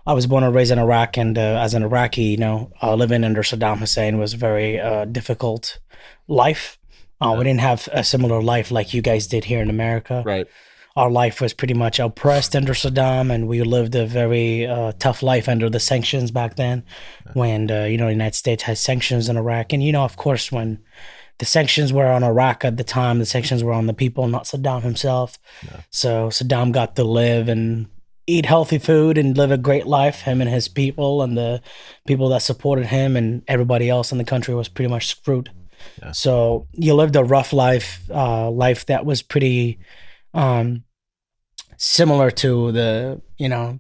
I was born and raised in Iraq, and as an Iraqi, living under Saddam Hussein was a very difficult life. We Yeah. didn't have a similar life like you guys did here in America. Right. Our life was pretty much oppressed under Saddam, and we lived a very tough life under the sanctions back then. Yeah. When the United States had sanctions in Iraq, and of course, when the sanctions were on Iraq at the time, the sanctions were on the people, not Saddam himself. Yeah. So Saddam got to live and eat healthy food and live a great life. Him and his people and the people that supported him, and everybody else in the country was pretty much screwed. Yeah. So you lived a rough life, life that was pretty um, similar to the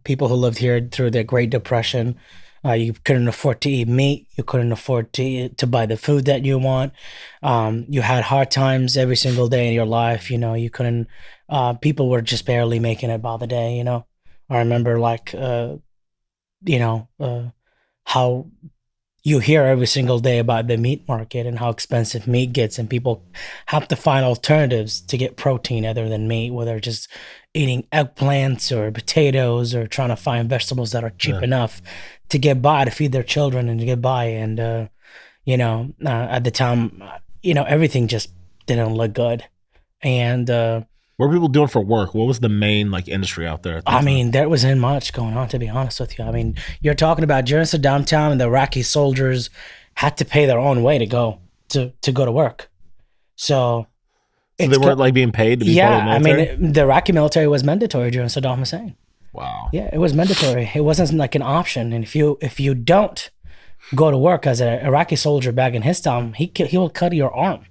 people who lived here through the Great Depression. You couldn't afford to eat meat. You couldn't afford to buy the food that you want. You had hard times every single day in your life. You couldn't. People were just barely making it by the day. I remember how you hear every single day about the meat market and how expensive meat gets, and people have to find alternatives to get protein other than meat, whether just eating eggplants or potatoes or trying to find vegetables that are cheap Yeah. enough to get by, to feed their children and to get by. And at the time, everything just didn't look good. And What were people doing for work? What was the main industry out there at that I time? mean, there wasn't much going on, to be honest with you. I mean, you're talking about during Saddam time, and the Iraqi soldiers had to pay their own way to go to work. So So they weren't being paid to be yeah, part of the military? I mean, the Iraqi military was mandatory during Saddam Hussein. Wow. Yeah, it was mandatory. It wasn't like an option. And if you don't go to work as an Iraqi soldier back in his time, he will cut your arm.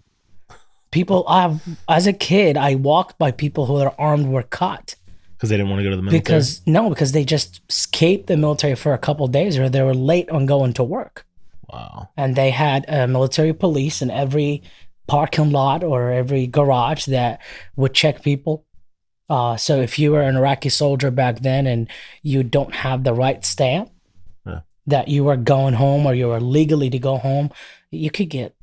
As a kid, I walked by people who their arms were cut Because they didn't want to go to the military? because they just escaped the military for a couple of days, or they were late on going to work. Wow. And they had military police in every parking lot or every garage that would check people. So if you were an Iraqi soldier back then and you don't have the right stamp, Yeah. that you were going home or you were legally to go home, you could get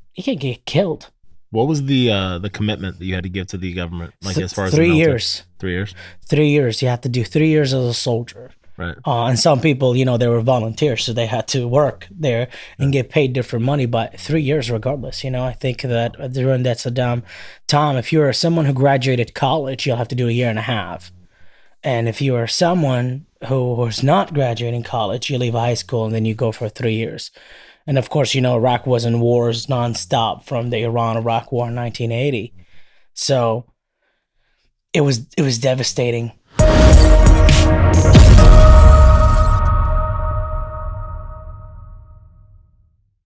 killed. What was the commitment that you had to give to the government? As far as the 3 military? years. 3 years? 3 years. You have to do 3 years as a soldier. Right. And some people, they were volunteers, so they had to work there and get paid different money, but 3 years regardless. I think that during that Saddam time, if you're someone who graduated college, you'll have to do a year and a half. And if you are someone who was not graduating college, you leave high school and then you go for 3 years. And of course, Iraq was in wars nonstop from the Iran-Iraq War in 1980. So it was devastating.